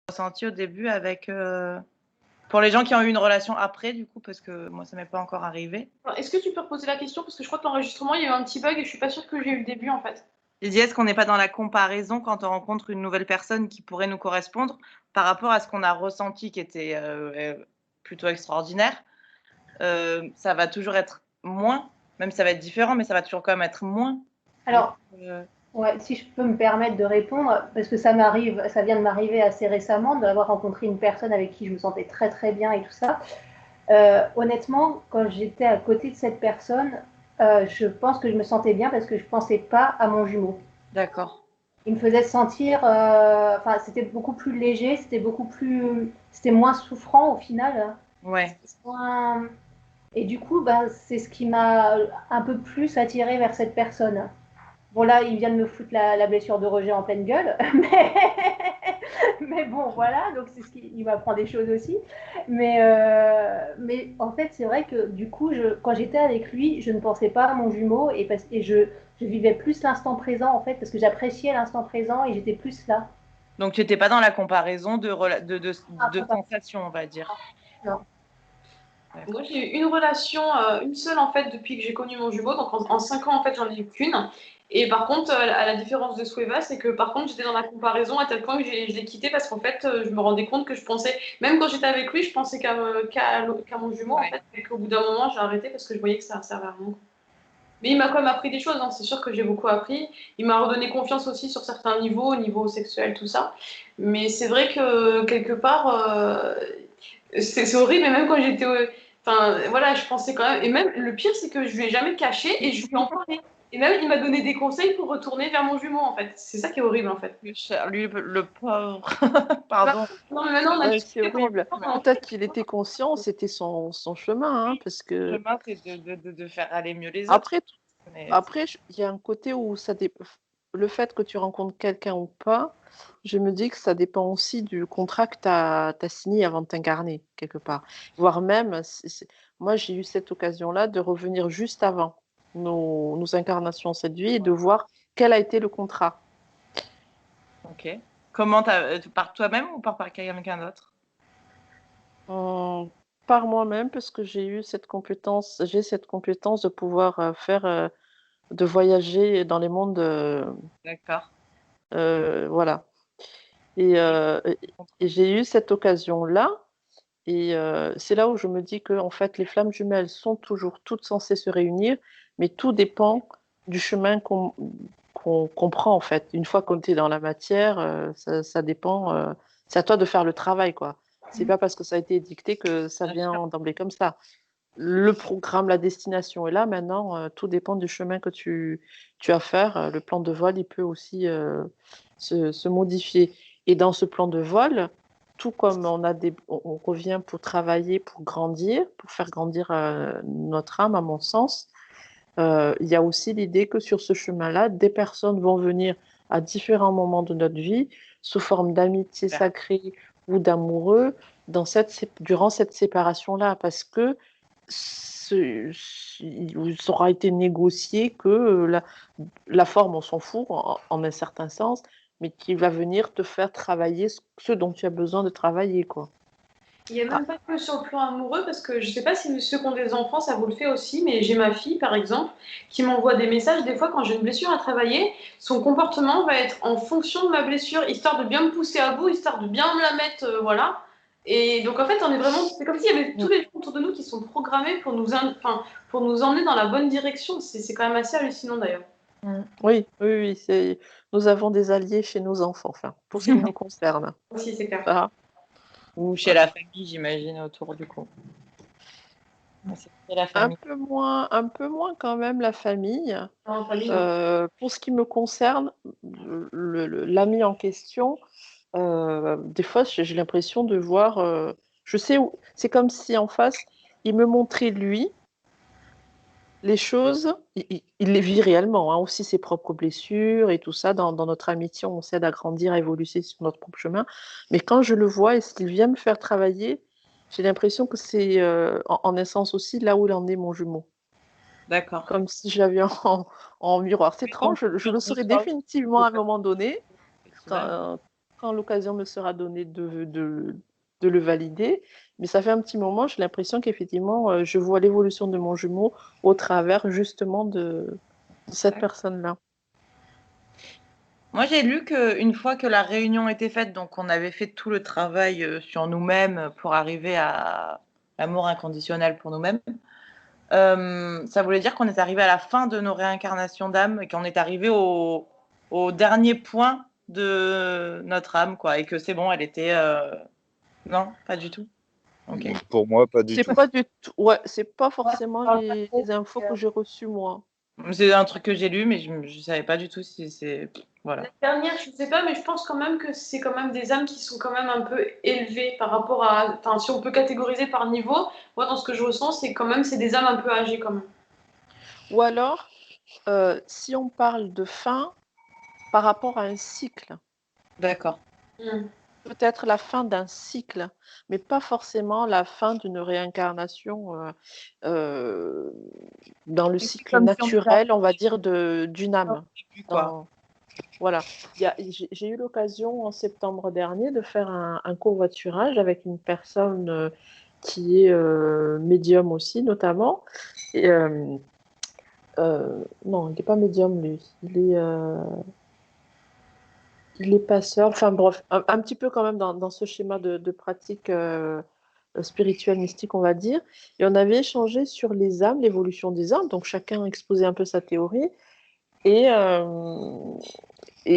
ressenti au début avec, pour les gens qui ont eu une relation après du coup, parce que moi ça m'est pas encore arrivé. Alors, est-ce que tu peux reposer la question? Parce que je crois que l'enregistrement, il y a eu un petit bug et je suis pas sûre que j'ai eu le début, en fait. J'ai dit: «Est-ce qu'on n'est pas dans la comparaison quand on rencontre une nouvelle personne qui pourrait nous correspondre par rapport à ce qu'on a ressenti qui était, plutôt extraordinaire?» Ça va toujours être moins, même si ça va être différent, mais ça va toujours quand même être moins. Donc Alors, ouais, si je peux me permettre de répondre, parce que ça vient de m'arriver assez récemment, d'avoir rencontré une personne avec qui je me sentais très très bien et tout ça. Honnêtement, quand j'étais à côté de cette personne, je pense que je me sentais bien parce que je pensais pas à mon jumeau. D'accord. Il me faisait sentir, enfin, c'était beaucoup plus léger, c'était moins souffrant au final. Ouais. Moins... Et du coup, ben, c'est ce qui m'a un peu plus attirée vers cette personne. Bon, là, il vient de me foutre la blessure de Roger en pleine gueule, mais bon, voilà, donc c'est ce il m'apprend des choses aussi. Mais en fait, c'est vrai que du coup, quand j'étais avec lui, je ne pensais pas à mon jumeau et je vivais plus l'instant présent, en fait, parce que j'appréciais l'instant présent et j'étais plus là. Donc tu étais pas dans la comparaison Ah, de sensations, on va dire? non. Moi, j'ai eu une relation, une seule en fait depuis que j'ai connu mon jumeau. Donc en 5 ans en fait, j'en ai eu qu'une. Et par contre, à la différence de Sueva, c'est que par contre, j'étais dans la comparaison à tel point que je l'ai quitté parce qu'en fait, je me rendais compte que je pensais, même quand j'étais avec lui, je pensais qu'à mon jumeau en Ouais. fait. Et qu'au bout d'un moment, j'ai arrêté parce que je voyais que ça servait à rien. Mais il m'a quand même appris des choses, hein. C'est sûr que j'ai beaucoup appris. Il m'a redonné confiance aussi sur certains niveaux, au niveau sexuel, tout ça. Mais c'est vrai que quelque part, c'est horrible. Et même quand j'étais, enfin voilà, je pensais quand même. Et même le pire, c'est que je lui ai jamais caché et je lui ai en parlé. Et même il m'a donné des conseils pour retourner vers mon jumeau en fait. C'est ça qui est horrible en fait. Lui, le pauvre. Bah, Pardon. non mais maintenant on a Ouais, c'est discuté pendant horrible. longtemps, Peut-être qu'il était conscient, c'était son chemin, hein, parce Le que chemin, c'est de faire aller mieux les autres. après, Mais il y a un côté où le fait que tu rencontres quelqu'un ou pas, je me dis que ça dépend aussi du contrat que tu as signé avant de t'incarner, quelque part. Voire même, moi j'ai eu cette occasion-là de revenir juste avant nos incarnations cette vie et de voir quel a été le contrat. OK. Comment par toi-même ou par quelqu'un d'autre? Mmh, par moi-même, parce que j'ai cette compétence de pouvoir, de voyager dans les mondes, D'accord. voilà et j'ai eu cette occasion-là et c'est là où je me dis que en fait, les flammes jumelles sont toujours toutes censées se réunir, mais tout dépend du chemin qu'on prend, en fait. Une fois qu'on est dans la matière, ça dépend, c'est à toi de faire le travail, quoi. C'est pas parce que ça a été dicté que ça Bien sûr. vient d'emblée comme ça. Le programme, la destination est là. Maintenant, tout dépend du chemin que tu as à faire. Le plan de vol, il peut aussi, se modifier et dans ce plan de vol, tout comme on revient pour travailler, pour grandir, pour faire grandir, notre âme, à mon sens, il y a aussi l'idée que sur ce chemin-là, des personnes vont venir à différents moments de notre vie, sous forme d'amitié Super. sacrée ou d'amoureux, durant cette séparation-là, parce que il aura été négocié que la forme, on s'en fout en un certain sens, mais qui va venir te faire travailler ce dont tu as besoin de travailler, quoi. Il y a même pas que sur le plan amoureux, parce que je sais pas si ceux qui ont des enfants, ça vous le fait aussi, mais j'ai ma fille, par exemple, qui m'envoie des messages des fois quand j'ai une blessure à travailler. Son comportement va être en fonction de ma blessure, histoire de bien me pousser à bout, histoire de bien me la mettre, voilà. Et donc en fait, on est vraiment, c'est comme s'il y avait tous les gens autour de nous qui sont programmés pour enfin, pour nous emmener dans la bonne direction. C'est quand même assez hallucinant d'ailleurs. Oui, oui, oui, nous avons des alliés chez nos enfants, enfin, pour ce qui nous concerne. Aussi, c'est clair. Ça, Ou chez ouais. la famille, j'imagine, autour du coup. Ouais, c'est chez la famille. Un peu moins quand même la famille. En famille, non. Pour ce qui me concerne, l'ami en question, des fois, j'ai l'impression de voir, je sais où c'est comme si en face, il me montrait lui, les choses, il les vit réellement, hein, aussi ses propres blessures et tout ça. Dans notre amitié, on s'aide à grandir, à évoluer sur notre propre chemin. Mais quand je le vois et ce qu'il vient me faire travailler, j'ai l'impression que c'est, en essence aussi là où il en est mon jumeau. D'accord. Comme si je l'avais en miroir. C'est Oui, donc étrange, je le sur saurais toi aussi, définitivement c'est à un pas moment donné, sexuel. quand quand l'occasion me sera donnée de le valider. Mais ça fait un petit moment, j'ai l'impression qu'effectivement, je vois l'évolution de mon jumeau au travers justement de cette personne-là. Moi, j'ai lu qu'une fois que la réunion était faite, donc on avait fait tout le travail sur nous-mêmes pour arriver à l'amour inconditionnel pour nous-mêmes, ça voulait dire qu'on est arrivé à la fin de nos réincarnations d'âme et qu'on est arrivé au dernier point de notre âme, quoi, et que c'est bon, elle était... Non, pas du tout. Ok. Pour moi, pas du C'est tout. pas du tout, ouais, c'est pas forcément parle pas les trop, infos que j'ai reçues moi. C'est un truc que j'ai lu, mais je savais pas du tout si c'est... Voilà. La dernière, je ne sais pas, mais je pense quand même que c'est quand même des âmes qui sont quand même un peu élevées par rapport à... Enfin, si on peut catégoriser par niveau, moi, dans ce que je ressens, c'est quand même c'est des âmes un peu âgées quand même. Ou alors, si on parle de fin par rapport à un cycle, D'accord. peut-être la fin d'un cycle, mais pas forcément la fin d'une réincarnation dans le cycle comme si on naturel, on va dire, d'une âme. Quoi. Voilà. J'ai eu l'occasion en septembre dernier de faire un covoiturage avec une personne qui est médium aussi, notamment. Et, non, il n'est pas médium, lui. Il est passeur. Enfin, bref, un petit peu quand même dans ce schéma de pratique spirituelle, mystique, on va dire. Et on avait échangé sur les âmes, l'évolution des âmes. Donc, chacun exposait un peu sa théorie. Et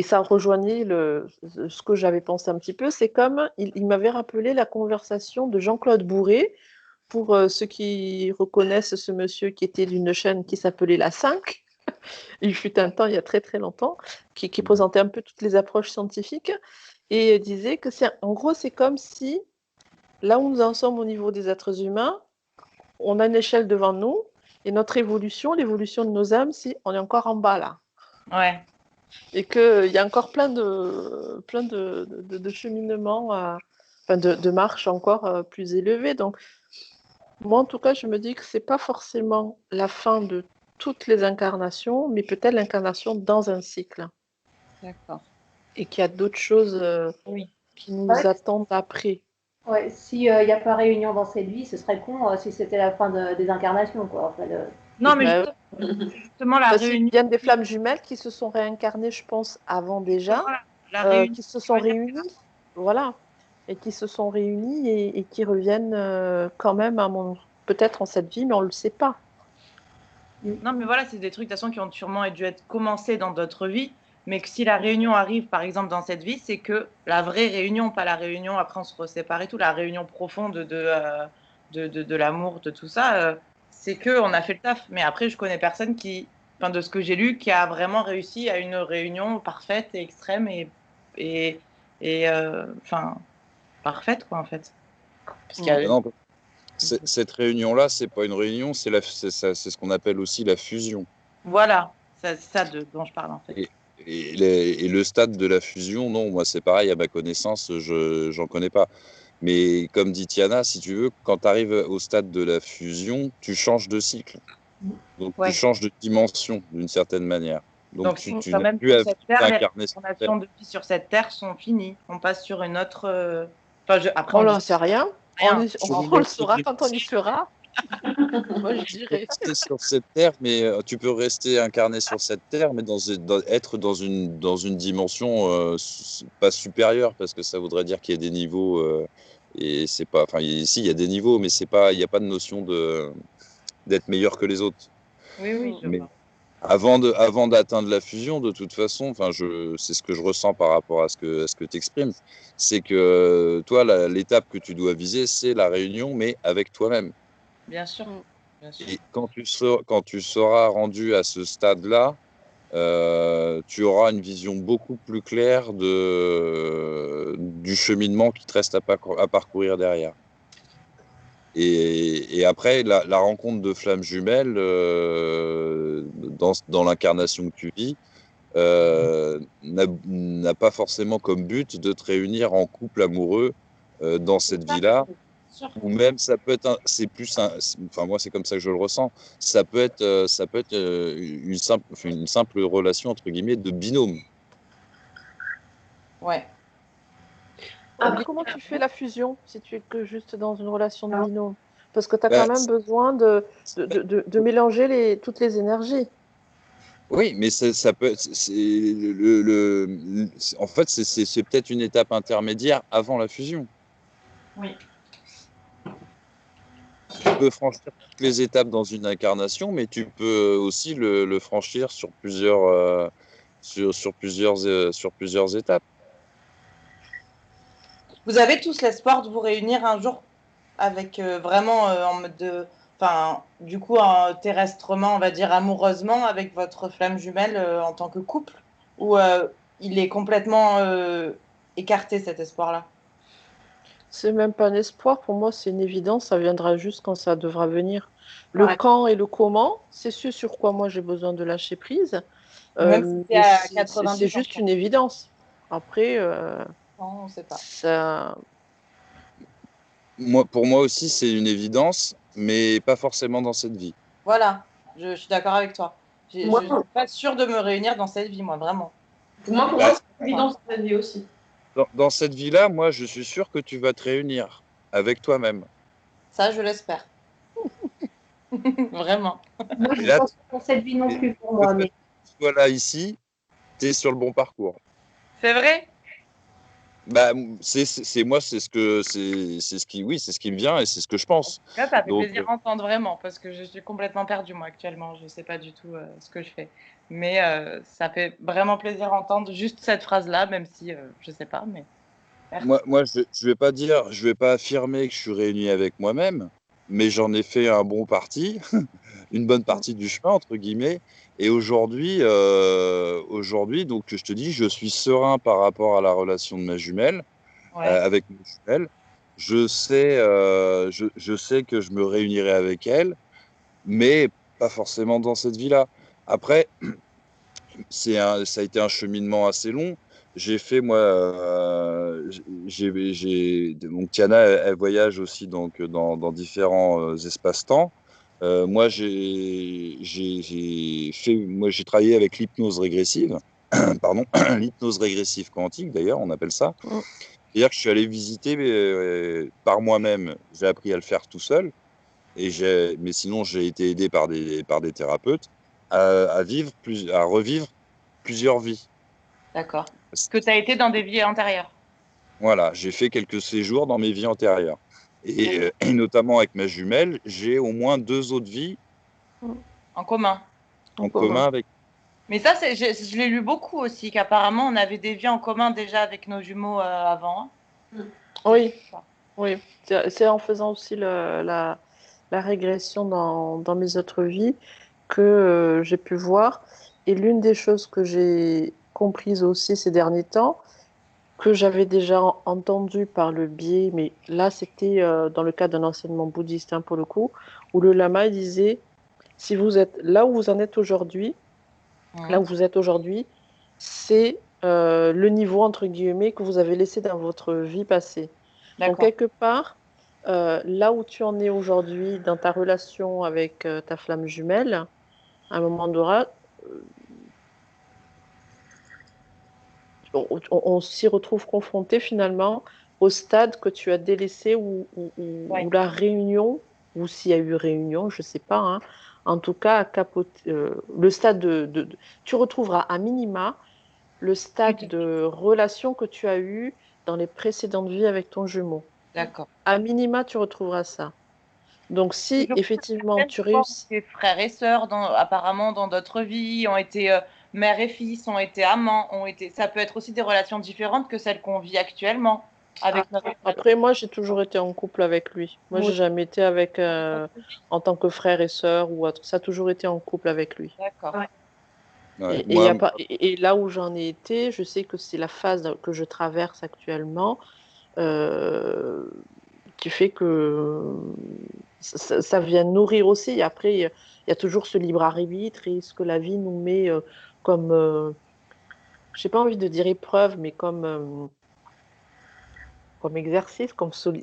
ça rejoignait ce que j'avais pensé un petit peu. C'est comme, il m'avait rappelé la conversation de Jean-Claude Bourré, pour ceux qui reconnaissent ce monsieur qui était d'une chaîne qui s'appelait La 5. Il fut un temps, il y a très très longtemps, qui présentait un peu toutes les approches scientifiques et disait que en gros, c'est comme si, là où nous en sommes au niveau des êtres humains, on a une échelle devant nous et notre évolution, l'évolution de nos âmes, si on est encore en bas là. Ouais. Et qu'il y a encore plein de cheminements, de marches encore plus élevées. Donc, moi, en tout cas, je me dis que ce n'est pas forcément la fin de toutes les incarnations, mais peut-être l'incarnation dans un cycle. D'accord. Et qu'il y a d'autres choses qui nous attendent après. Ouais, s'il n'y a pas réunion dans cette vie, ce serait con si c'était la fin des incarnations, quoi. Enfin, non, mais justement, la réunion... Il y a des flammes jumelles qui se sont réincarnées, je pense, avant déjà, qui se sont réunies, voilà, et qui se sont réunies et qui reviennent quand même peut-être en cette vie, mais on ne le sait pas. Non, mais voilà, c'est des trucs de toute façon qui ont sûrement dû être commencés dans d'autres vies, mais que si la réunion arrive, par exemple, dans cette vie, c'est que la vraie réunion, pas la réunion, après on se resépare et tout, la réunion profonde de l'amour, de tout ça, c'est qu'on a fait le taf. Mais après, je connais personne qui, enfin, de ce que j'ai lu, qui a vraiment réussi à une réunion parfaite et extrême et parfaite, quoi, en fait. Parce qu'il y a... Non, cette réunion-là, c'est pas une réunion, c'est ce qu'on appelle aussi la fusion. Voilà, c'est ça dont je parle, en fait. Et le stade de la fusion, non, moi c'est pareil, à ma connaissance, j'en connais pas. Mais comme dit Tiana, si tu veux, quand tu arrives au stade de la fusion, tu changes de cycle. Donc tu changes de dimension d'une certaine manière. Donc tu n'as plus à t'incarner sur cette terre. Les de vie sur cette terre sont finies. On passe sur une autre... Après, on n'en sait rien. On le saura quand on y sera. Moi, je dirais. Rester sur cette terre, mais tu peux rester incarné sur cette terre, mais être dans une dimension pas supérieure, parce que ça voudrait dire qu'il y a des niveaux. Et c'est pas. Enfin, ici, il y a des niveaux, mais c'est pas. Il n'y a pas de notion d'être meilleur que les autres. Oui, je vois. Avant d'atteindre la fusion, de toute façon, c'est ce que je ressens par rapport à ce que tu exprimes, c'est que toi, l'étape que tu dois viser, c'est la réunion, mais avec toi-même. Bien sûr. Et quand tu seras rendu à ce stade-là, tu auras une vision beaucoup plus claire du cheminement qui te reste à parcourir derrière. Et après, la rencontre de flammes jumelles dans l'incarnation que tu vis n'a pas forcément comme but de te réunir en couple amoureux dans cette vie-là. Ou même ça peut être enfin moi c'est comme ça que je le ressens, ça peut être une simple relation entre guillemets de binôme. Ouais. Mais comment tu fais la fusion si tu es que juste dans une relation de Ah. binôme? Parce que tu as Bah, quand même besoin de mélanger toutes les énergies. oui, mais ça peut être. En fait, c'est peut-être une étape intermédiaire avant la fusion. Oui. Tu peux franchir toutes les étapes dans une incarnation, mais tu peux aussi le franchir sur plusieurs étapes. Vous avez tous l'espoir de vous réunir un jour avec vraiment en mode de. Enfin, du coup, terrestrement, on va dire amoureusement, avec votre flamme jumelle en tant que couple, ou il est complètement écarté cet espoir-là? C'est même pas un espoir, pour moi, c'est une évidence, ça viendra juste quand ça devra venir. Le Ouais. quand et le comment, c'est ce sur quoi moi j'ai besoin de lâcher prise, Même si c'est mais à c'est 90%. juste une évidence. Après, Non, on ne sait pas. ça, Pour moi aussi, c'est une évidence, mais pas forcément dans cette vie. Voilà, je suis d'accord avec toi. Je Moi, ne suis pas sûre de me réunir dans cette vie, moi, vraiment. pour moi, Bah, c'est évident dans cette vie aussi. dans cette vie-là, moi, je suis sûr que tu vas te réunir avec toi-même. Ça, je l'espère. Vraiment. Moi, je Et ne là, pense pas dans cette vie non plus pour le moi, fait mais que tu sois là ici, tu es sur le bon parcours. C'est vrai? Bah, c'est moi, c'est ce qui me vient et c'est ce que je pense. Là, ça fait Donc, plaisir d'entendre vraiment, parce que je suis complètement perdue, moi, actuellement. Je ne sais pas du tout ce que je fais. Mais ça fait vraiment plaisir d'entendre juste cette phrase-là, même si je ne sais pas, mais merci. moi, je vais pas affirmer que je suis réuni avec moi-même, mais j'en ai fait un bon parti, une bonne partie du chemin, entre guillemets. Et aujourd'hui, donc, je te dis, je suis serein par rapport à la relation de ma jumelle, Ouais, avec ma jumelle. Je sais que je me réunirai avec elle, mais pas forcément dans cette vie-là. Après, ça a été un cheminement assez long. J'ai fait, moi, donc Tiana, elle voyage aussi donc, dans différents espaces-temps. Moi, j'ai travaillé avec l'hypnose régressive, pardon, l'hypnose régressive quantique d'ailleurs, on appelle ça. mm, C'est-à-dire que je suis allé visiter par moi-même, j'ai appris à le faire tout seul, mais sinon j'ai été aidé par des thérapeutes à revivre plusieurs vies. d'accord. Que tu as été dans des vies antérieures. Voilà, j'ai fait quelques séjours dans mes vies antérieures. Et notamment avec ma jumelle, j'ai au moins 2 autres vies En commun. en en commun. commun avec. Mais ça, je l'ai lu beaucoup aussi, qu'apparemment, on avait des vies en commun déjà avec nos jumeaux avant. Oui, oui. C'est en faisant aussi la régression dans mes autres vies que j'ai pu voir. Et l'une des choses que j'ai comprises aussi ces derniers temps, que j'avais déjà entendu par le biais, mais là c'était dans le cadre d'un enseignement bouddhiste hein, pour le coup, où le lama il disait, si vous êtes là où vous en êtes aujourd'hui, là où vous êtes aujourd'hui, c'est le niveau entre guillemets que vous avez laissé dans votre vie passée. Donc, D'accord. quelque part, là où tu en es aujourd'hui dans ta relation avec ta flamme jumelle, à un moment donné, on s'y retrouve confronté finalement au stade que tu as délaissé Ouais. ou la réunion, ou s'il y a eu réunion, je ne sais pas, hein, en tout cas, le stade tu retrouveras à minima le stade de relation que tu as eu dans les précédentes vies avec ton jumeau. D'accord. À minima, tu retrouveras ça. Donc, Et si je crois que effectivement certaines tu fois ont réussis, été frères et sœurs, apparemment dans d'autres vies, ont été mère et fils, ont été amants, ça peut être aussi des relations différentes que celles qu'on vit actuellement avec notre après, moi, j'ai toujours été en couple avec lui. Moi, Moi j'ai jamais été avec aussi. en tant que frère et sœur ou autre. Ça a toujours été en couple avec lui. D'accord. Ouais. Ouais, Et, y moi, a pas, et là où j'en ai été, je sais que c'est la phase que je traverse actuellement euh, qui fait que ça vient nourrir aussi. Et après, il y a toujours ce libre arbitre et ce que la vie nous met comme, j'ai pas envie de dire épreuve, mais comme exercice,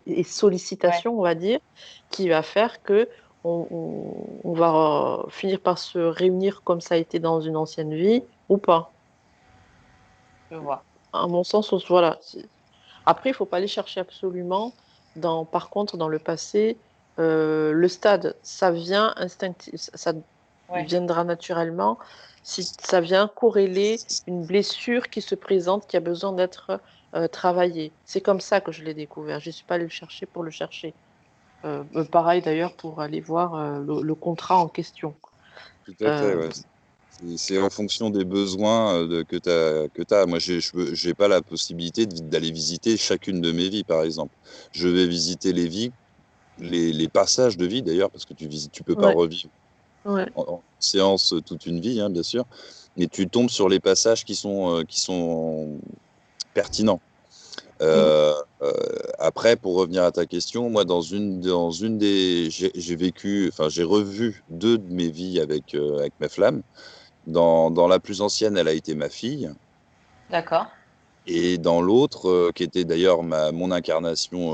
et Ouais. sollicitation, on va dire, qui va faire que on va finir par se réunir comme ça a été dans une ancienne vie ou pas. Je vois. À mon sens, voilà. Après, il ne faut pas aller chercher absolument, par contre, dans le passé, le stade, ça vient instinctivement, ça viendra naturellement, si ça vient corréler une blessure qui se présente, qui a besoin d'être travaillée. C'est comme ça que je l'ai découvert. Je ne suis pas allée le chercher pour le chercher. Pareil d'ailleurs pour aller voir le contrat en question. Tout à fait, ouais. C'est en fonction des besoins que tu as. Moi, je n'ai pas la possibilité d'aller visiter chacune de mes vies, par exemple. Je vais visiter les vies, les passages de vie d'ailleurs, parce que tu peux pas revivre en séance toute une vie, hein, bien sûr, mais tu tombes sur les passages qui sont pertinents. Après, pour revenir à ta question, moi, dans une des, j'ai revu 2 de mes vies avec ma flamme. Dans la plus ancienne, elle a été ma fille. D'accord. Et dans l'autre, qui était d'ailleurs mon incarnation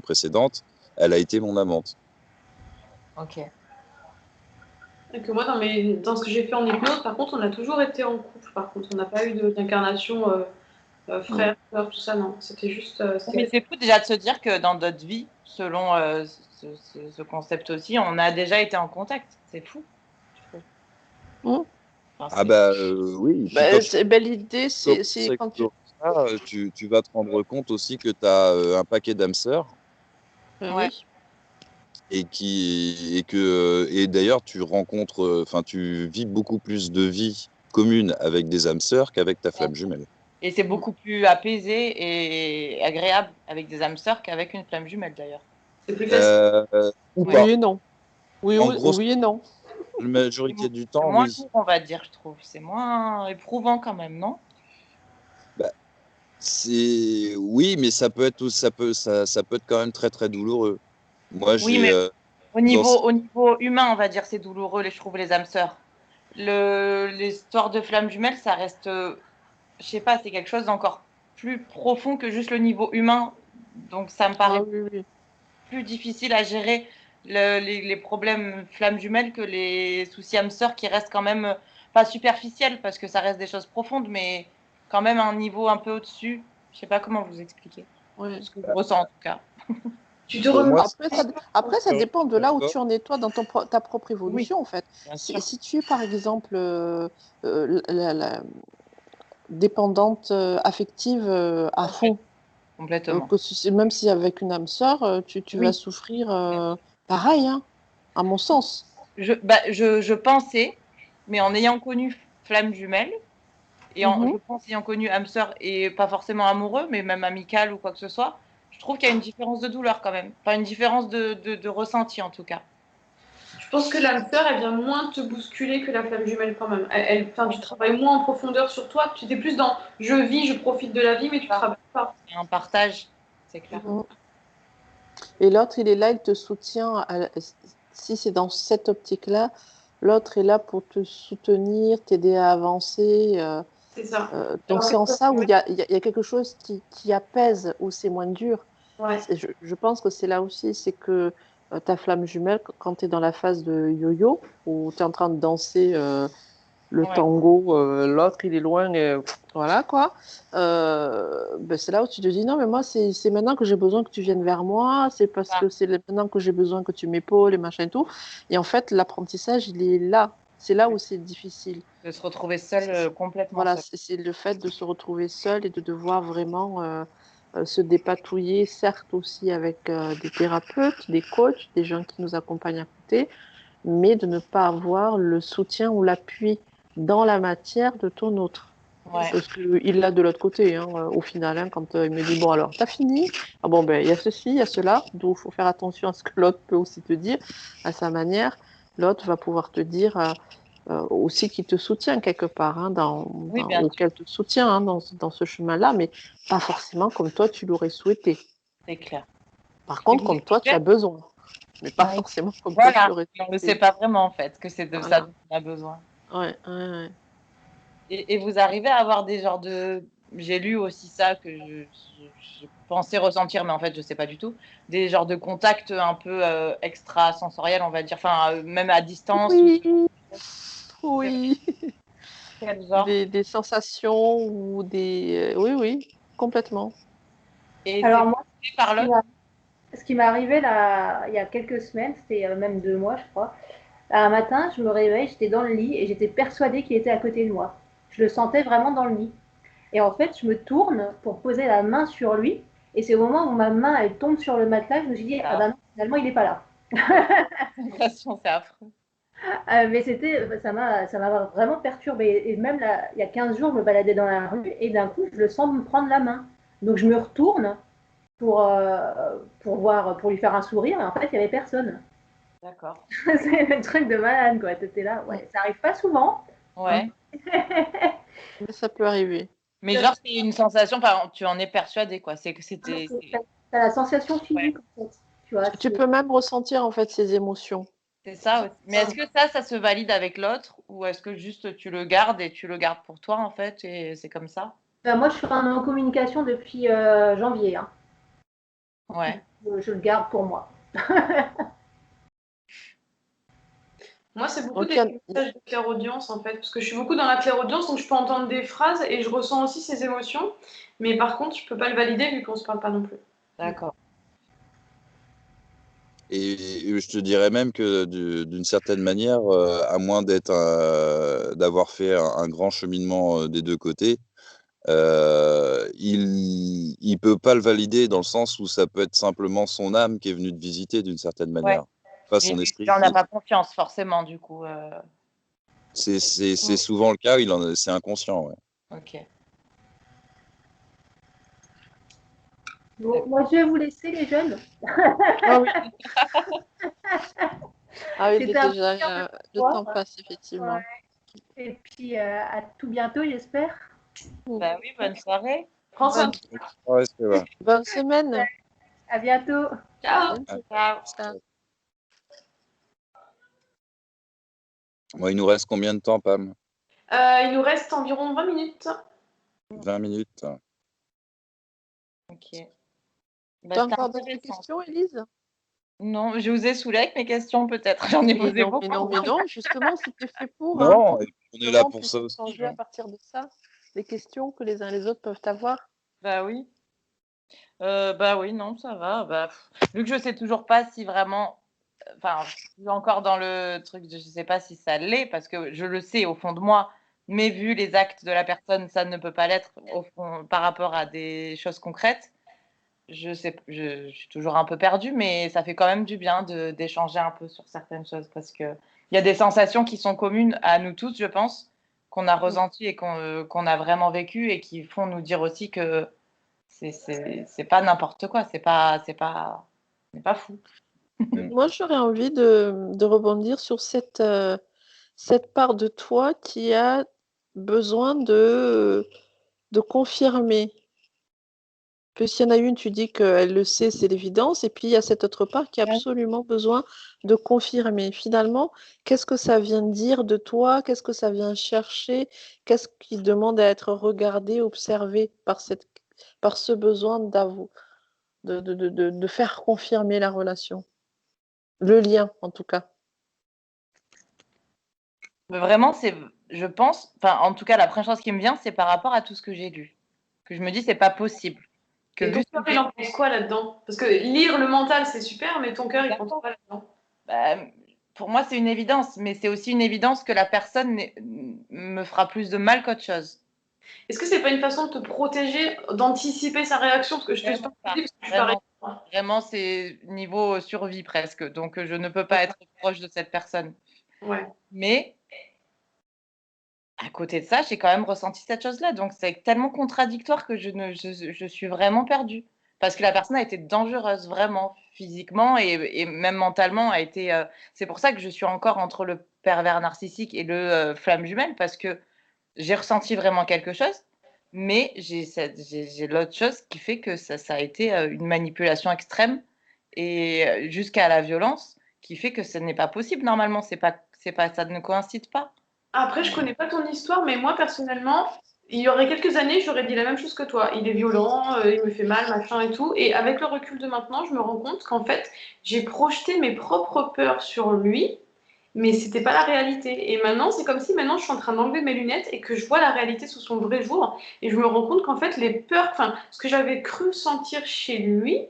précédente, elle a été mon amante. Ok. Et que moi, dans ce que j'ai fait en hypnose, par contre, on a toujours été en couple. Par contre, on n'a pas eu d'incarnation frère, sœur, tout ça, non. C'était juste. Mais c'est fou déjà de se dire que dans d'autres vies, selon ce concept aussi, on a déjà été en contact. C'est fou. Ah bah oui. L'idée, c'est quand tu vas te rendre compte aussi que tu as un paquet d'âmes sœurs. Ouais. Et d'ailleurs tu rencontres, tu vis beaucoup plus de vies communes avec des âmes sœurs qu'avec ta flamme jumelle. Et c'est beaucoup plus apaisé et agréable avec des âmes sœurs qu'avec une flamme jumelle d'ailleurs. C'est plus facile. Oui et non. Oui et non. La majorité du temps, c'est moins oui. lourd, on va dire, je trouve. C'est moins éprouvant quand même, non? Oui, mais ça peut être quand même très très douloureux. Moi, oui, mais au niveau humain, on va dire, c'est douloureux, je trouve, les âmes sœurs. L'histoire de flamme jumelle, ça reste, je sais pas, c'est quelque chose d'encore plus profond que juste le niveau humain. Donc ça me paraît plus difficile à gérer les problèmes flamme jumelle que les soucis âme sœur qui restent quand même pas superficiels parce que ça reste des choses profondes, mais quand même un niveau un peu au-dessus. Je sais pas comment vous expliquer. Ce que je ressens en tout cas. Après, ça dépend de là où tu en es toi dans ta propre évolution en fait. Si tu es par exemple la dépendante affective à fond, complètement. Même si avec une âme sœur, tu vas souffrir pareil, hein, à mon sens. Je pensais, mais en ayant connu flamme jumelle, et je pense ayant connu âme sœur et pas forcément amoureux, mais même amical ou quoi que ce soit, je trouve qu'il y a une différence de douleur quand même. Enfin, une différence de ressenti en tout cas. Je pense que l'âme sœur, elle vient moins te bousculer que la flamme jumelle quand même. Tu travailles moins en profondeur sur toi. Tu es plus dans je vis, je profite de la vie, mais tu travailles pas. C'est un partage, c'est clair. Et l'autre, il est là, il te soutient. Si c'est dans cette optique-là, l'autre est là pour te soutenir, t'aider à avancer. C'est ça. Donc c'est en ça où il y a quelque chose qui apaise, où c'est moins dur. Ouais. Je pense que c'est là aussi, c'est que ta flamme jumelle, quand tu es dans la phase de yo-yo, où tu es en train de danser le tango, l'autre il est loin, voilà quoi. C'est là où tu te dis non, mais moi c'est maintenant que j'ai besoin que tu viennes vers moi, c'est parce que c'est maintenant que j'ai besoin que tu m'épaules et machin et tout. Et en fait, l'apprentissage il est là. C'est là où c'est difficile. De se retrouver seul complètement. Voilà, c'est le fait de se retrouver seul et de devoir vraiment se dépatouiller, certes aussi avec des thérapeutes, des coachs, des gens qui nous accompagnent à côté, mais de ne pas avoir le soutien ou l'appui dans la matière de ton autre. Ouais. Parce qu'il l'a de l'autre côté, hein, au final, hein, quand il me dit, bon alors, t'as fini? Ah bon, ben il y a ceci, il y a cela, donc il faut faire attention à ce que l'autre peut aussi te dire, à sa manière. L'autre va pouvoir te dire aussi qu'il te soutient quelque part, hein, ou qu'elle te soutient hein, dans ce chemin-là, mais pas forcément comme toi tu l'aurais souhaité. C'est clair. Par contre, comme toi tu as besoin, mais pas forcément comme toi tu l'aurais souhaité. On ne sait pas vraiment en fait que c'est de ça dont on a besoin. Ouais. Et vous arrivez à avoir des genres de... J'ai lu aussi ça que je pensais ressentir, mais en fait je ne sais pas du tout. Des genres de contacts un peu extrasensoriels, on va dire, enfin même à distance. Oui. Quel genre? Des sensations ou des... oui, complètement. Et Alors c'est moi, fait par ce qui l'autre. m'a ce qui m'est arrivé là, il y a quelques semaines, c'était même 2 mois, je crois. Un matin, je me réveille, j'étais dans le lit et j'étais persuadée qu'il était à côté de moi. Je le sentais vraiment dans le lit. Et en fait, je me tourne pour poser la main sur lui. Et c'est au moment où ma main elle tombe sur le matelas, je me suis dit, ah Ah, ben non, finalement, il n'est pas là. l'impression, c'est affreux. Mais ça m'a vraiment perturbée. Et même là, il y a 15 jours, je me baladais dans la rue et d'un coup, je le sens me prendre la main. Donc je me retourne pour voir, pour lui faire un sourire. Et en fait, il n'y avait personne. D'accord. C'est un truc de malade, quoi. T'étais là. Ouais, ça arrive pas souvent. Hein. Ouais. Mais ça peut arriver. Mais genre, c'est une sensation, enfin, tu en es persuadé, quoi. C'est que c'était. T'as la sensation Ouais, physique, en fait. Tu vois, Tu peux même ressentir en fait ces émotions. c'est ça aussi. Mais est-ce que ça se valide avec l'autre ou est-ce que juste tu le gardes et tu le gardes pour toi, en fait, et c'est comme ça? Moi, je suis en communication depuis janvier. Hein. Ouais. Je le garde pour moi. Moi, c'est beaucoup Donc, des messages de clairaudience, en fait, parce que je suis beaucoup dans la clairaudience, donc je peux entendre des phrases et je ressens aussi ces émotions. Mais par contre, je peux pas le valider vu qu'on se parle pas non plus. D'accord. Et je te dirais même que d'une certaine manière, à moins d'avoir fait un grand cheminement des deux côtés, il peut pas le valider dans le sens où ça peut être simplement son âme qui est venue te visiter d'une certaine Ouais. manière, pas Et son lui, esprit. il en a pas confiance, forcément, du coup. C'est souvent le cas, c'est inconscient. Ouais. Ok. Bon, moi, je vais vous laisser, les jeunes. ah oui, ah oui, C'était un déjà, plaisir de le vous temps voir. passe effectivement. Ouais. Et puis, à tout bientôt, j'espère. Bah oui, bonne soirée. Prends soin Bonne... de toi. Ouais, c'est vrai. Bonne semaine. À bientôt. Ciao. Bientôt. Ciao. Ciao. Moi, il nous reste combien de temps, Pam? Il nous reste environ 20 minutes. 20 minutes. Ok. Tu Bah, as c'était encore d'autres intéressant. questions, Élise? Non, je vous ai saoulé avec mes questions, peut-être. J'en ai Mais posé non, beaucoup. mais non, justement, c'était fait pour. Hein, Non, pour et puis on est là justement pour puisse ça aussi. échanger à Hein. partir de ça, des questions que les uns et les autres peuvent avoir. Bah oui. Bah oui, non, ça va. Bah, vu que je sais toujours pas si vraiment. Enfin, je suis encore dans le truc de je sais pas si ça l'est, parce que je le sais au fond de moi, mais vu les actes de la personne, ça ne peut pas l'être au fond, par rapport à des choses concrètes. Je sais, je suis toujours un peu perdue, mais ça fait quand même du bien d'échanger un peu sur certaines choses, parce que il y a des sensations qui sont communes à nous tous, je pense, qu'on a ressenties et qu'on a vraiment vécues et qui font nous dire aussi que c'est pas n'importe quoi, c'est pas fou. Moi, j'aurais envie de rebondir sur cette part de toi qui a besoin de confirmer. Puisqu'il y en a une, tu dis qu'elle le sait, c'est l'évidence, et puis il y a cette autre part qui a Ouais. absolument besoin de confirmer. Finalement, qu'est-ce que ça vient dire de toi? Qu'est-ce que ça vient chercher? Qu'est-ce qui demande à être regardé, observé par ce besoin d'avou, de faire confirmer la relation? Le lien, en tout cas. Mais vraiment, je pense, enfin, en tout cas, la première chose qui me vient, c'est par rapport à tout ce que j'ai lu. Que je me dis, c'est pas possible. Que Et ton vu cœur, il en pense quoi là-dedans? Parce que lire le mental, c'est super, mais ton cœur, il pense quoi là-dedans? bah, pour moi, c'est une évidence, mais c'est aussi une évidence que la personne me fera plus de mal qu'autre chose. Est-ce que c'est pas une façon de te protéger, d'anticiper sa réaction? Parce que je te dis Vraiment parce pas. que je suis pareil. Vraiment, c'est niveau survie presque. Donc, je ne peux pas être proche de cette personne. Ouais. Mais à côté de ça, j'ai quand même ressenti cette chose-là. Donc, c'est tellement contradictoire que je suis vraiment perdue. Parce que la personne a été dangereuse, vraiment, physiquement et même mentalement. C'est pour ça que je suis encore entre le pervers narcissique et le flamme jumelle, parce que j'ai ressenti vraiment quelque chose, mais j'ai l'autre chose qui fait que ça a été une manipulation extrême et jusqu'à la violence, qui fait que ce n'est pas possible normalement. Ça ne coïncide pas. Après, je connais pas ton histoire, mais moi, personnellement, il y aurait quelques années, j'aurais dit la même chose que toi. Il est violent, il me fait mal, machin et tout. Et avec le recul de maintenant, je me rends compte qu'en fait, j'ai projeté mes propres peurs sur lui, mais c'était pas la réalité. Et maintenant, c'est comme si maintenant je suis en train d'enlever mes lunettes et que je vois la réalité sous son vrai jour. Et je me rends compte qu'en fait, les peurs, enfin, ce que j'avais cru sentir chez lui,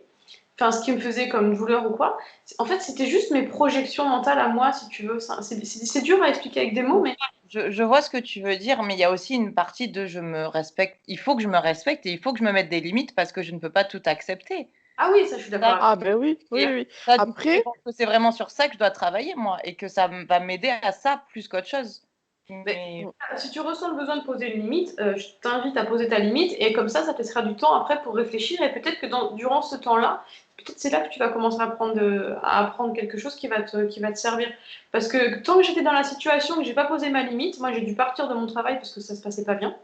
enfin, ce qui me faisait comme douleur ou quoi, en fait, c'était juste mes projections mentales à moi, si tu veux. C'est dur à expliquer avec des mots, mais Je vois ce que tu veux dire, mais il y a aussi une partie de je me respecte. Il faut que je me respecte et il faut que je me mette des limites parce que je ne peux pas tout accepter. ah oui, ça, je suis d'accord Ça, avec Ah ben oui, oui, et oui. ça, du coup, je Après, pense que c'est vraiment sur ça que je dois travailler, moi, et que ça va m'aider à ça plus qu'autre chose. toi. Mais Si tu ressens le besoin de poser une limite, je t'invite à poser ta limite et comme ça te laissera du temps après pour réfléchir et peut-être que durant ce temps-là, peut-être c'est là que tu vas commencer à apprendre quelque chose qui va te servir. Parce que tant que j'étais dans la situation que j'ai pas posé ma limite, moi j'ai dû partir de mon travail parce que ça se passait pas bien.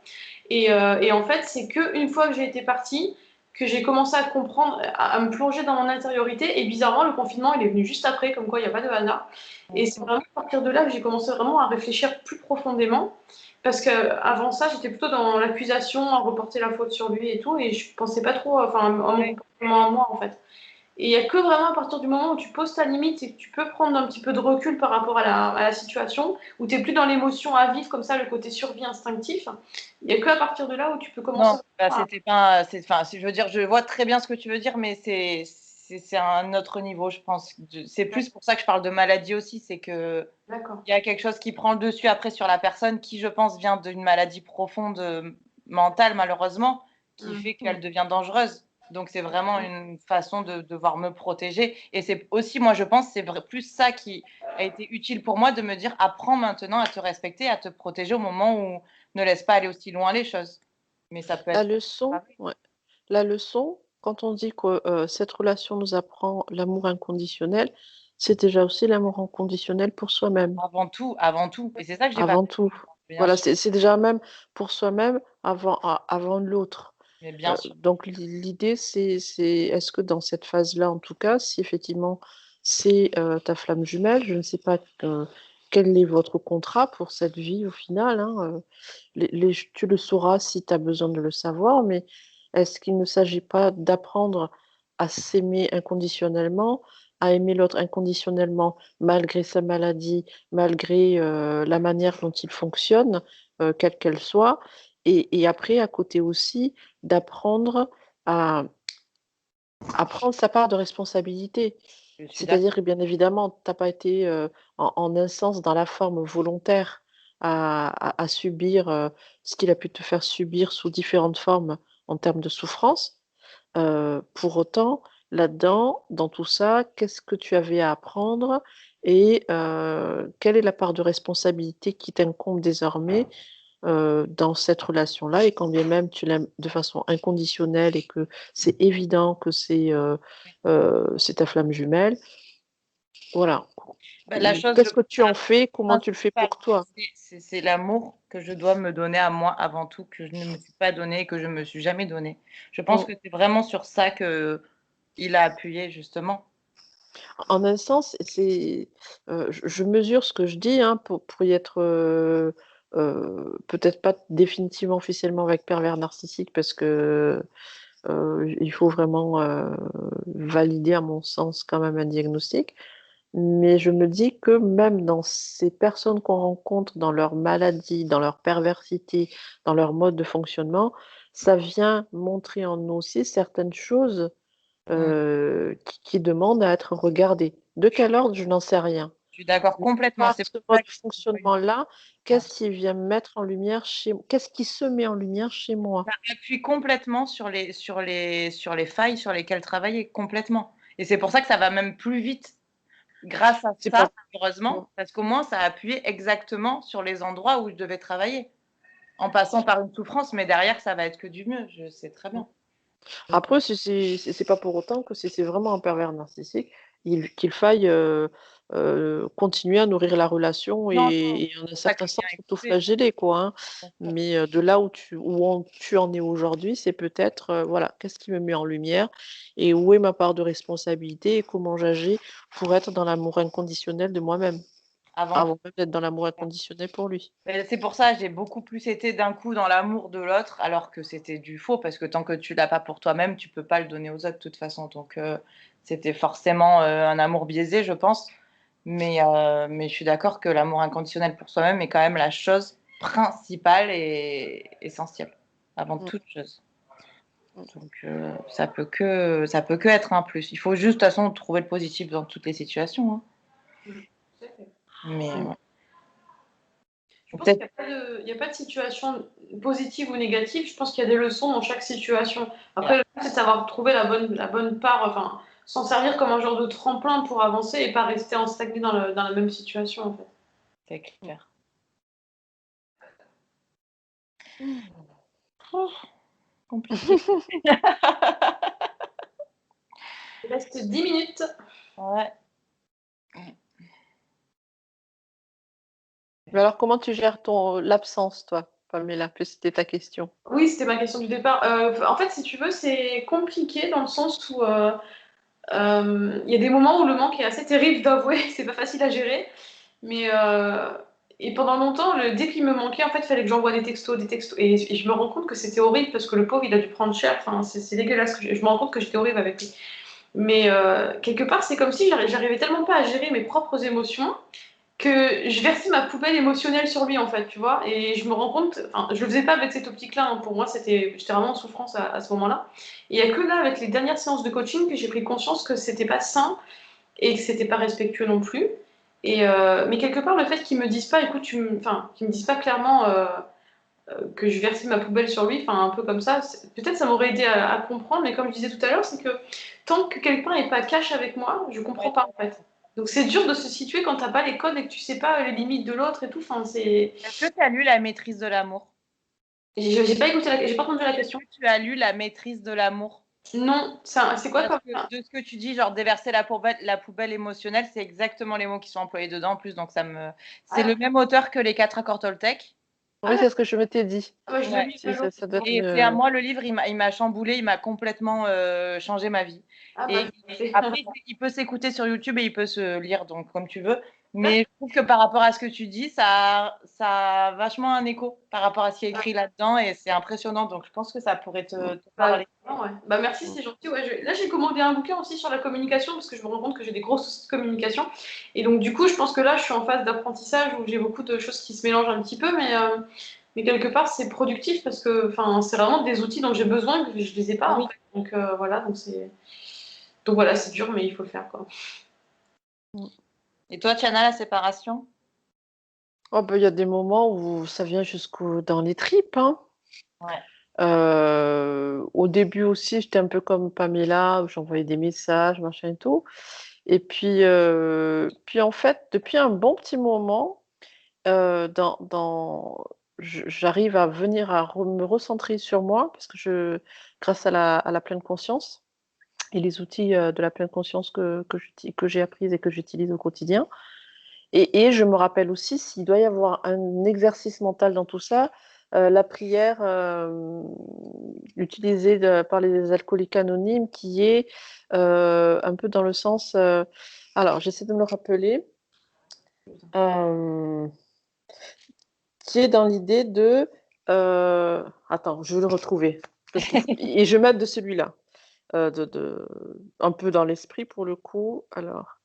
Et en fait, c'est qu'une fois que j'ai été partie, que j'ai commencé à comprendre, à me plonger dans mon intériorité. Et bizarrement, le confinement, il est venu juste après, comme quoi il n'y a pas de hasard. Et c'est vraiment à partir de là que j'ai commencé vraiment à réfléchir plus profondément. Parce qu'avant ça, j'étais plutôt dans l'accusation, à reporter la faute sur lui et tout. Et je pensais pas trop enfin, à mon comportement à moi, en fait. Et il n'y a que vraiment à partir du moment où tu poses ta limite et que tu peux prendre un petit peu de recul par rapport à la situation, où tu n'es plus dans l'émotion à vivre, comme ça, le côté survie instinctif, il n'y a que à partir de là où tu peux commencer non, bah, à... c'était pas. Enfin, si je veux dire, je vois très bien ce que tu veux dire, mais c'est un autre niveau, je pense. C'est plus pour ça que je parle de maladie aussi, c'est que D'accord. il y a quelque chose qui prend le dessus après sur la personne qui, je pense, vient d'une maladie profonde mentale, malheureusement, qui Mm. fait qu'elle devient dangereuse. Donc, c'est vraiment une façon de devoir me protéger. Et c'est aussi, moi, je pense, c'est plus ça qui a été utile pour moi de me dire, apprends maintenant à te respecter, à te protéger au moment où ne laisse pas aller aussi loin les choses. Mais ça peut la être. leçon, ouais. La leçon, quand on dit que cette relation nous apprend l'amour inconditionnel, c'est déjà aussi l'amour inconditionnel pour soi-même, Avant tout, avant tout. Et c'est ça que j'ai pas avant fait. tout. Bien Voilà, sûr, c'est déjà même pour soi-même avant l'autre. mais bien sûr. Donc l'idée, c'est est-ce que dans cette phase-là, en tout cas, si effectivement c'est ta flamme jumelle, je ne sais pas quel est votre contrat pour cette vie au final, hein, tu le sauras si tu as besoin de le savoir, mais est-ce qu'il ne s'agit pas d'apprendre à s'aimer inconditionnellement, à aimer l'autre inconditionnellement, malgré sa maladie, malgré la manière dont il fonctionne, quelle qu'elle soit, et après, à côté aussi, d'apprendre à, à prendre sa part de responsabilité. Je suis d'accord. C'est-à-dire que bien évidemment, tu n'as pas été en un sens dans la forme volontaire à subir ce qu'il a pu te faire subir sous différentes formes en termes de souffrance. Pour autant, là-dedans, dans tout ça, qu'est-ce que tu avais à apprendre et quelle est la part de responsabilité qui t'incombe désormais dans cette relation-là, et quand bien même tu l'aimes de façon inconditionnelle et que c'est évident que c'est ta flamme jumelle, voilà. Bah, la chose Qu'est-ce que tu en fais? Comment tu le fais principale, pour toi? c'est l'amour que je dois me donner à moi avant tout, que je ne me suis pas donné et que je me suis jamais donné. Je pense Mm. que c'est vraiment sur ça que il a appuyé justement. En un sens, je mesure ce que je dis hein, pour y être peut-être pas définitivement officiellement avec pervers narcissique parce que il faut vraiment valider à mon sens quand même un diagnostic. Mais je me dis que même dans ces personnes qu'on rencontre dans leur maladie, dans leur perversité, dans leur mode de fonctionnement, ça vient montrer en nous aussi certaines choses Mmh. qui demandent à être regardées. De quel ordre, je n'en sais rien. Je suis d'accord Mais complètement. par C'est ce pour ça mode que de je fonctionnement-là, qu'est-ce qui vient mettre en lumière qu'est-ce qui se met en lumière chez moi? ça appuie complètement sur les failles sur lesquelles travailler, complètement. Et c'est pour ça que ça va même plus vite grâce à C'est ça, pas. heureusement, parce qu'au moins ça a appuyé exactement sur les endroits où je devais travailler, en passant par une souffrance, mais derrière ça va être que du mieux, je sais très bien. Après, c'est pas pour autant que si c'est vraiment un pervers narcissique, qu'il faille continuer à nourrir la relation Non, et en un c'est ça que certain je tiens sens à écouter. autoflageller, quoi. Hein. Bien sûr. Mais de là où tu en es aujourd'hui, c'est peut-être, voilà, qu'est-ce qui me met en lumière et où est ma part de responsabilité et comment j'agis pour être dans l'amour inconditionnel de moi-même, Avant tout. avant même d'être dans l'amour inconditionnel pour lui. C'est pour ça, j'ai beaucoup plus été d'un coup dans l'amour de l'autre, alors que c'était du faux, parce que tant que tu l'as pas pour toi-même, tu peux pas le donner aux autres de toute façon. Donc, c'était forcément un amour biaisé, je pense. Mais je suis d'accord que l'amour inconditionnel pour soi-même est quand même la chose principale et essentielle, avant toute chose. Donc, ça peut que être un plus. Il faut juste, de toute façon, trouver le positif dans toutes les situations. Mais je pense qu'il n'y a pas de situation positive ou négative. Je pense qu'il y a des leçons dans chaque situation. Après, le but, c'est de savoir trouver la bonne part, enfin, s'en servir comme un genre de tremplin pour avancer et pas rester en stagné dans la même situation, en fait. C'est clair. Compliqué. Il reste 10 minutes. Ouais. Mais alors, comment tu gères l'absence, toi, Pamela? C'était ta question. Oui, c'était ma question du départ. En fait, si tu veux, c'est compliqué dans le sens où il y a des moments où le manque est assez terrible, je dois avouer, c'est pas facile à gérer. Mais et pendant longtemps, dès qu'il me manquait, en fait, il fallait que j'envoie des textos. Et je me rends compte que c'était horrible parce que le pauvre, il a dû prendre cher. Enfin, c'est dégueulasse. Je me rends compte que j'étais horrible avec lui. Mais quelque part, c'est comme si j'arrivais tellement pas à gérer mes propres émotions que je versais ma poubelle émotionnelle sur lui, en fait, tu vois. Et je me rends compte, enfin, je le faisais pas avec cette optique-là, hein. Pour moi, j'étais vraiment en souffrance à ce moment-là. Et il y a que là, avec les dernières séances de coaching, que j'ai pris conscience que c'était pas sain et que c'était pas respectueux non plus. Mais quelque part, le fait qu'ils me disent pas, écoute, qu'ils me disent pas clairement que je versais ma poubelle sur lui, enfin un peu comme ça, peut-être ça m'aurait aidé à comprendre, mais comme je disais tout à l'heure, c'est que tant que quelqu'un n'est pas cash avec moi, je comprends pas en fait. Donc c'est dur de se situer quand t'as pas les codes et que tu sais pas les limites de l'autre et tout. Enfin, c'est. Est-ce que tu as lu La maîtrise de l'amour? J'ai pas écouté, j'ai pas entendu la question. Est-ce que tu as lu La maîtrise de l'amour? Non, c'est quoi comme ça? De ce que tu dis, genre déverser la poubelle émotionnelle, c'est exactement les mots qui sont employés dedans en plus, donc c'est le même auteur que les 4 accords Toltec. Oui, c'est ce que je m'étais dit. Ouais, je le lis pas Ça doit Et être c'est à moi, le livre, il m'a chamboulé, il m'a complètement changé ma vie. Et après, il peut s'écouter sur YouTube et il peut se lire, donc comme tu veux. Mais je trouve que par rapport à ce que tu dis, ça a vachement un écho par rapport à ce qui est écrit là-dedans et c'est impressionnant. Donc je pense que ça pourrait te parler. Ouais. Bah merci, c'est gentil. Ouais, là, j'ai commandé un bouquin aussi sur la communication parce que je me rends compte que j'ai des gros soucis de communication. Et donc, du coup, je pense que là, je suis en phase d'apprentissage où j'ai beaucoup de choses qui se mélangent un petit peu, mais quelque part, c'est productif parce que c'est vraiment des outils dont j'ai besoin que je les ai pas. Oui. En fait. Donc, voilà, donc voilà, c'est dur, mais il faut le faire, quoi. Et toi, Tiana, la séparation? Oh, ben, y a des moments où ça vient dans les tripes, hein. Ouais. Au début aussi, j'étais un peu comme Pamela, où j'envoyais des messages, machin et tout. Et puis en fait, depuis un bon petit moment, j'arrive à venir me recentrer sur moi, parce que grâce à la pleine conscience et les outils de la pleine conscience que j'ai appris et que j'utilise au quotidien. Et je me rappelle aussi, s'il doit y avoir un exercice mental dans tout ça, la prière utilisée par les alcooliques anonymes, qui est un peu dans le sens... alors, j'essaie de me le rappeler. Qui est dans l'idée de... attends, je vais le retrouver. Et je m'aide de celui-là. Un peu dans l'esprit, pour le coup. Alors...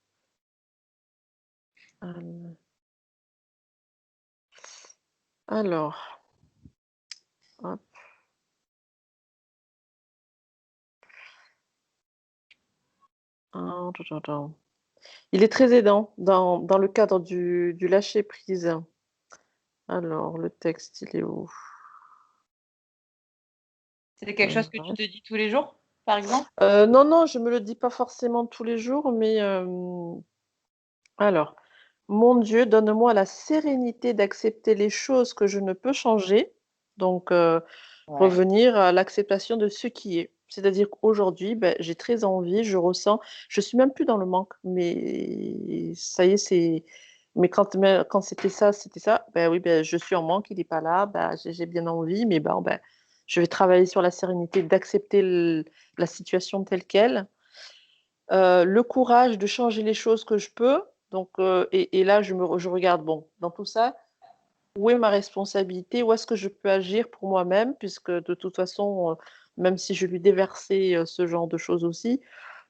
Hop. Il est très aidant dans le cadre du lâcher-prise. Alors, le texte, il est où? C'est quelque chose que tu te dis tous les jours, par exemple? Non, je me le dis pas forcément tous les jours, mais alors, mon Dieu, donne-moi la sérénité d'accepter les choses que je ne peux changer. Donc, revenir à l'acceptation de ce qui est. C'est-à-dire qu'aujourd'hui, j'ai très envie, je ressens, je suis même plus dans le manque, mais ça y est, mais quand c'était ça, oui, je suis en manque, il n'est pas là, j'ai bien envie, mais je vais travailler sur la sérénité d'accepter la situation telle qu'elle. Le courage de changer les choses que je peux. Donc, et là, je regarde, bon, dans tout ça, où est ma responsabilité? Où est-ce que je peux agir pour moi-même? Puisque de toute façon, même si je lui déversais ce genre de choses aussi,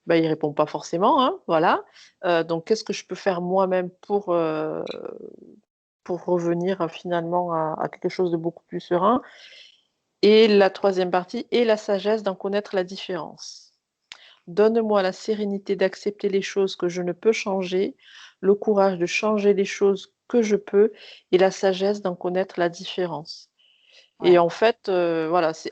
ben, il répond pas forcément, hein, voilà. Donc qu'est-ce que je peux faire moi-même pour revenir finalement à quelque chose de beaucoup plus serein? Et la troisième partie et la sagesse d'en connaître la différence. Donne-moi la sérénité d'accepter les choses que je ne peux changer, le courage de changer les choses que je peux et la sagesse d'en connaître la différence. Et Ouais. en fait, voilà, c'est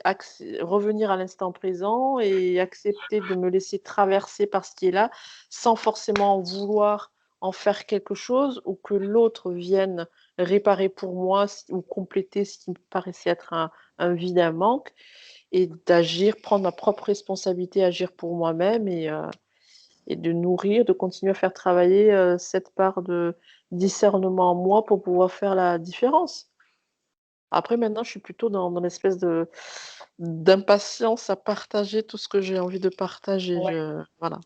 revenir à l'instant présent et accepter de me laisser traverser par ce qui est là, sans forcément vouloir en faire quelque chose ou que l'autre vienne réparer pour moi ou compléter ce qui me paraissait être un vide, un manque, et d'agir, prendre ma propre responsabilité, agir pour moi-même et de nourrir, de continuer à faire travailler cette part de discernement en moi pour pouvoir faire la différence. Après, maintenant, je suis plutôt dans l'espèce d'impatience à partager tout ce que j'ai envie de partager. Ouais. Voilà.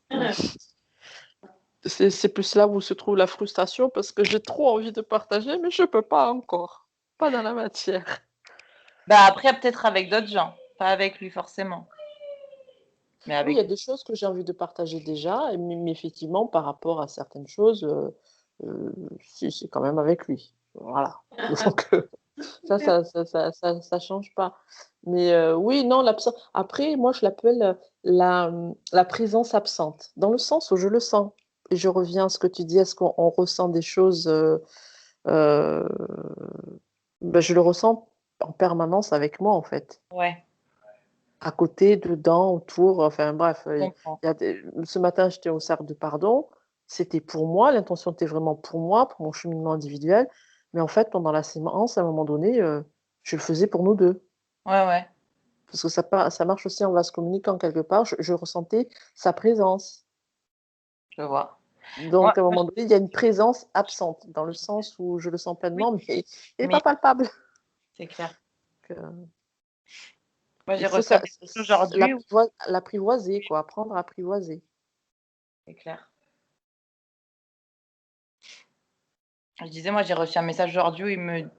C'est plus là où se trouve la frustration parce que j'ai trop envie de partager, mais je peux pas encore. Pas dans la matière. Bah après, peut-être avec d'autres gens, pas avec lui forcément. Mais Oui, il y a avec. des choses que j'ai envie de partager déjà, mais effectivement, par rapport à certaines choses, c'est quand même avec lui. Voilà. Donc, ça change pas. Mais oui, non, l'absence. Après, moi, je l'appelle la présence absente, dans le sens où je le sens. Et je reviens à ce que tu dis, est-ce qu'on ressent des choses euh, ben, je le ressens en permanence avec moi, en fait. Ouais, À côté, dedans, autour, enfin bref. je comprends. Ce matin, j'étais au cercle de pardon. C'était pour moi, l'intention était vraiment pour moi, pour mon cheminement individuel. Mais en fait, pendant la séance, à un moment donné, je le faisais pour nous deux. Ouais, ouais, Parce que ça marche aussi en vase communicant quelque part. Je ressentais sa présence. je vois. Moi, Donc, à un moment donné, il y a une présence absente, dans le sens où je le sens oui, pleinement, mais il n'est mais pas palpable. c'est clair. Donc, Moi, il j'ai faut reçu un message aujourd'hui. l'apprivoiser, quoi, apprendre à apprivoiser. C'est clair. Je disais, moi, j'ai reçu un message aujourd'hui où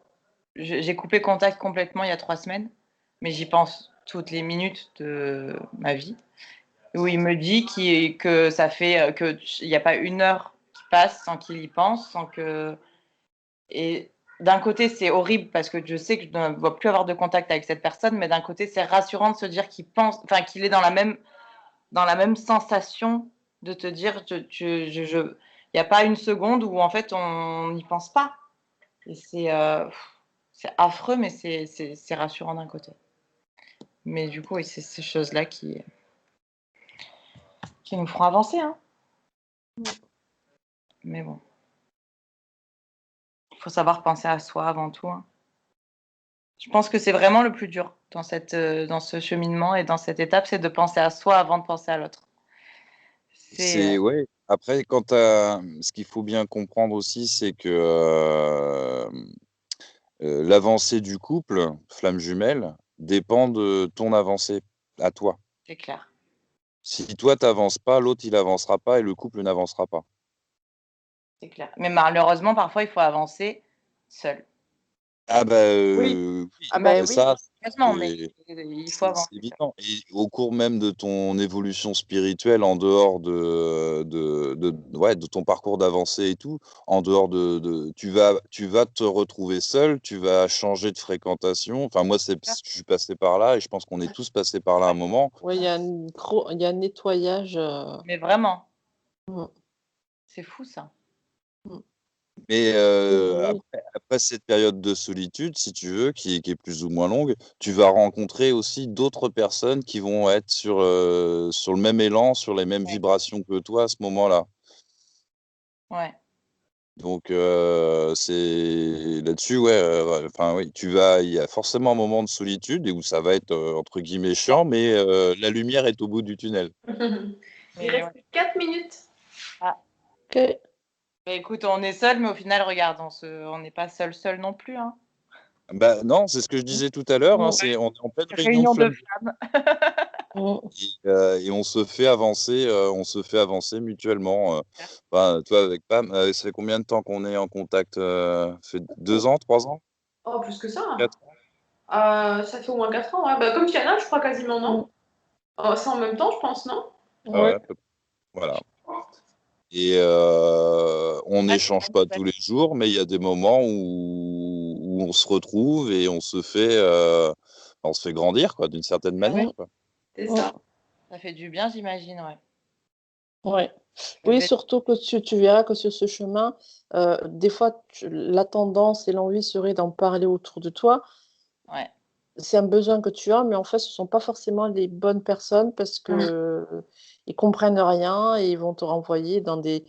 j'ai coupé contact complètement il y a 3 semaines, mais j'y pense toutes les minutes de ma vie. Où il me dit que ça fait qu'il n'y a pas une heure qui passe sans qu'il y pense, sans que. Et d'un côté, c'est horrible parce que je sais que je ne dois plus avoir de contact avec cette personne, mais d'un côté, c'est rassurant de se dire qu'il pense, enfin, qu'il est dans la même sensation de te dire, il n'y a pas une seconde où en fait on n'y pense pas. Et c'est affreux, mais c'est rassurant d'un côté. Mais du coup, oui, c'est ces choses-là qui nous feront avancer. Hein. Mais bon, il faut savoir penser à soi avant tout. Hein. Je pense que c'est vraiment le plus dur dans ce cheminement et dans cette étape, c'est de penser à soi avant de penser à l'autre. C'est Ouais. Après, ce qu'il faut bien comprendre aussi, c'est que l'avancée du couple, flamme jumelle, dépend de ton avancée à toi. c'est clair, Si toi, tu n'avances pas, l'autre, il avancera pas et le couple n'avancera pas. c'est clair. Mais malheureusement, parfois, il faut avancer seul. Ah bah, Oui. oui, Ah Bah, ben oui. ça, honnêtement, mais c'est il faut c'est avancer seul. évident et au cours même de ton évolution spirituelle, en dehors de ton parcours d'avancée et tout, en dehors tu vas te retrouver seul, tu vas changer de fréquentation. Enfin, moi, je suis passé par là et je pense qu'on est tous passés par là à un moment. Oui, il y a un nettoyage. Mais vraiment, Mm, c'est fou ça. mm. Mais Oui, après cette période de solitude, si tu veux, qui est plus ou moins longue, tu vas rencontrer aussi d'autres personnes qui vont être sur le même élan, sur les mêmes Ouais. vibrations que toi à ce moment-là. Ouais. Donc c'est là-dessus, ouais, enfin oui, il y a forcément un moment de solitude et où ça va être, entre guillemets «chiant», mais la lumière est au bout du tunnel. Il Mais reste ouais. 4 minutes. Ah. ok. Bah, écoute, on est seul, mais au final, regarde, on n'est pas seul non plus. Hein. Bah, non, c'est ce que je disais tout à l'heure, hein, Mm, on est en pleine réunion de Réunion de flamme femmes. mm. et on se fait avancer mutuellement, enfin, toi avec Pam, ça fait combien de temps qu'on est en contact, ça fait 2 ans, 3 ans? Oh, plus que ça. 4 ans? Ça fait au moins 4 ans, ouais. Bah, comme Tiana, je crois quasiment, non? Mm. Oh, c'est en même temps, je pense, non? Ah ouais, Ouais. à peu près. Voilà. Et on Ah, n'échange pas tous les jours, mais il y a des moments où on se retrouve et on se fait grandir, quoi, d'une certaine manière, quoi. C'est ça. ça fait du bien, j'imagine, ouais. Ouais. Je Oui, vais- surtout que tu verras que sur ce chemin, des fois, la tendance et l'envie serait d'en parler autour de toi. Ouais. C'est un besoin que tu as, mais en fait, ce ne sont pas forcément les bonnes personnes parce que ils comprennent rien et ils vont te renvoyer dans des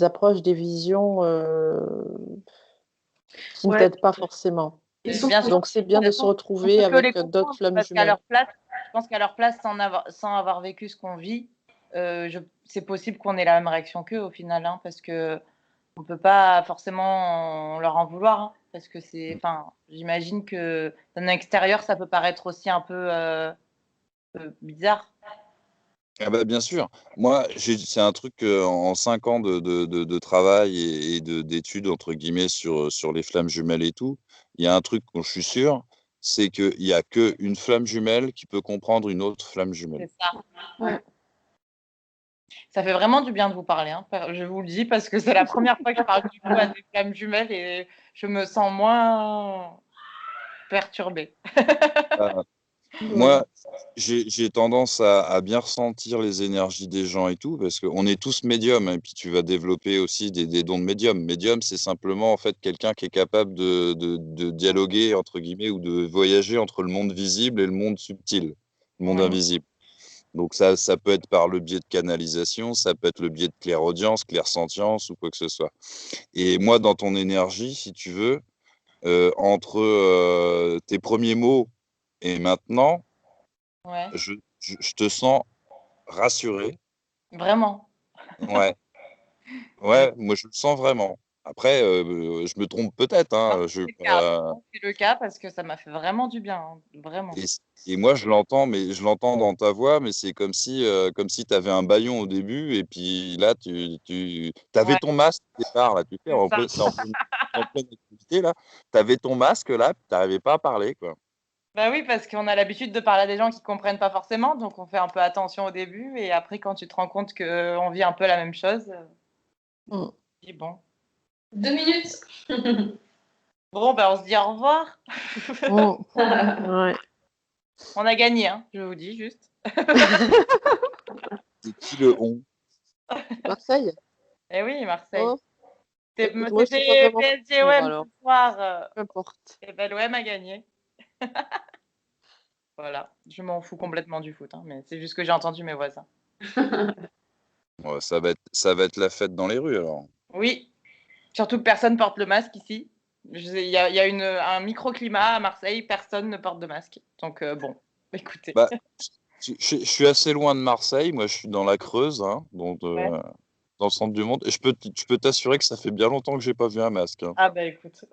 approches, des visions qui ne Ouais. t'aident pas forcément. Ils sont Bien sûr, Donc, c'est bien de se on retrouver peut que les avec d'autres comprendre flammes parce qu'à jumelles. leur place, je pense qu'à leur place, sans avoir vécu ce qu'on vit, c'est possible qu'on ait la même réaction qu'eux au final, hein, parce que on peut pas forcément leur en vouloir, hein, parce que enfin, j'imagine que d'un extérieur, ça peut paraître aussi un peu bizarre. Ah bah, bien sûr. Moi, c'est un truc en 5 ans de travail et d'études, entre guillemets, sur les flammes jumelles et tout, il y a un truc dont je suis sûr, c'est qu'il n'y a qu'une flamme jumelle qui peut comprendre une autre flamme jumelle. C'est ça. Ouais. Ça fait vraiment du bien de vous parler, hein. Je vous le dis parce que c'est la première fois que je parle du coup à des flammes jumelles et je me sens moins perturbée. Euh, Ouais. Moi, j'ai tendance à bien ressentir les énergies des gens et tout, parce qu'on est tous médiums, hein, et puis tu vas développer aussi des dons de médium. Médium, c'est simplement en fait quelqu'un qui est capable de dialoguer, entre guillemets, ou de voyager entre le monde visible et le monde subtil, le monde Ouais. invisible. Donc ça peut être par le biais de canalisation, ça peut être le biais de clairaudience, clairsentience ou quoi que ce soit. Et moi, dans ton énergie, si tu veux, entre tes premiers mots et maintenant, Ouais. je te sens rassuré. Vraiment. Ouais, Et ouais, moi je le sens vraiment. Après, je me trompe peut-être, non, hein, c'est le cas parce que ça m'a fait vraiment du bien, hein, vraiment. et, et moi je l'entends, mais je l'entends dans ta voix, mais c'est comme si tu avais un bâillon au début, et puis là, tu avais Ouais, ton masque au départ, là, tu sais, c'est ça. en pleine activité, là, tu avais ton masque, là, tu n'arrivais pas à parler, quoi. Bah oui, parce qu'on a l'habitude de parler à des gens qui comprennent pas forcément, donc on fait un peu attention au début et après quand tu te rends compte qu'on vit un peu la même chose, Mm. tu dis bon. 2 minutes. Bon, ben on se dit au revoir. Mm. Ouais. On a gagné, hein, je vous dis juste. C'est qui le on? Marseille? Eh oui, Marseille. Oh, écoute, moi, je suis pas C'était vraiment PSG pour OM alors. ce soir. Peu importe. Et ben l'OM a gagné. Voilà, je m'en fous complètement du foot, hein, mais c'est juste que j'ai entendu mes voisins. Ouais, ça va être la fête dans les rues, alors. Oui, surtout que personne porte le masque ici. Il y a un microclimat à Marseille, personne ne porte de masque. Donc bon, écoutez. Bah, je suis assez loin de Marseille, moi je suis dans la Creuse, hein, donc, Ouais. dans le centre du monde, et je peux t'assurer que ça fait bien longtemps que j'ai pas vu un masque, hein. Ah bah écoute,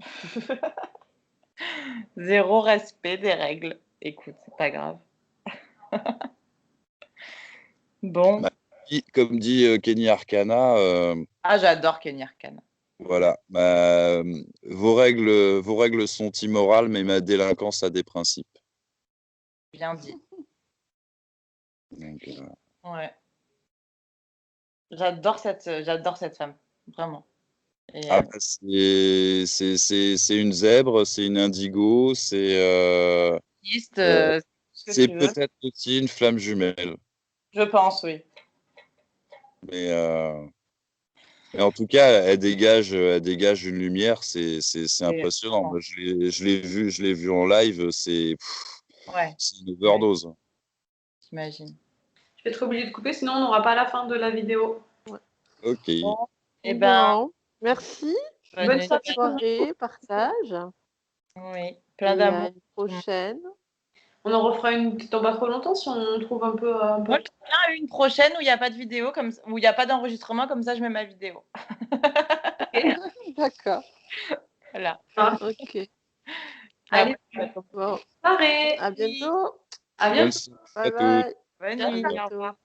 zéro respect des règles. Écoute, c'est pas grave. Bon. Bah, comme dit Kenny Arcana, Ah, j'adore Kenny Arcana. voilà, vos règles sont immorales, mais ma délinquance a des principes. Bien dit. Donc, Ouais. J'adore cette femme. Vraiment. Et ah bah, c'est une zèbre, c'est une indigo, artiste, euh, ce que c'est tu veux. peut-être aussi une flamme jumelle. Je pense, oui. Mais, mais en tout cas, elle dégage une lumière, c'est Et impressionnant. vraiment. Moi, je l'ai vu en live, Ouais, c'est une overdose. j'imagine. Je vais être obligée de couper, sinon on n'aura pas la fin de la vidéo. Ouais. Ok. Bon, eh ben, Bon, merci. bonne Bonne nuit. soirée. Soirée, partage. Oui, plein Et à d'amour. une prochaine. On en refera une dans pas trop longtemps si on trouve un peu. Moi, je trouve bien une prochaine où il n'y a pas de vidéo, où il n'y a pas d'enregistrement, comme ça je mets ma vidéo. D'accord. Voilà. Ok. Allez, Bon, soirée. à bientôt. À Bonne bientôt. soirée à Bye tous. bye. Bonne À nuit. Au bientôt. revoir.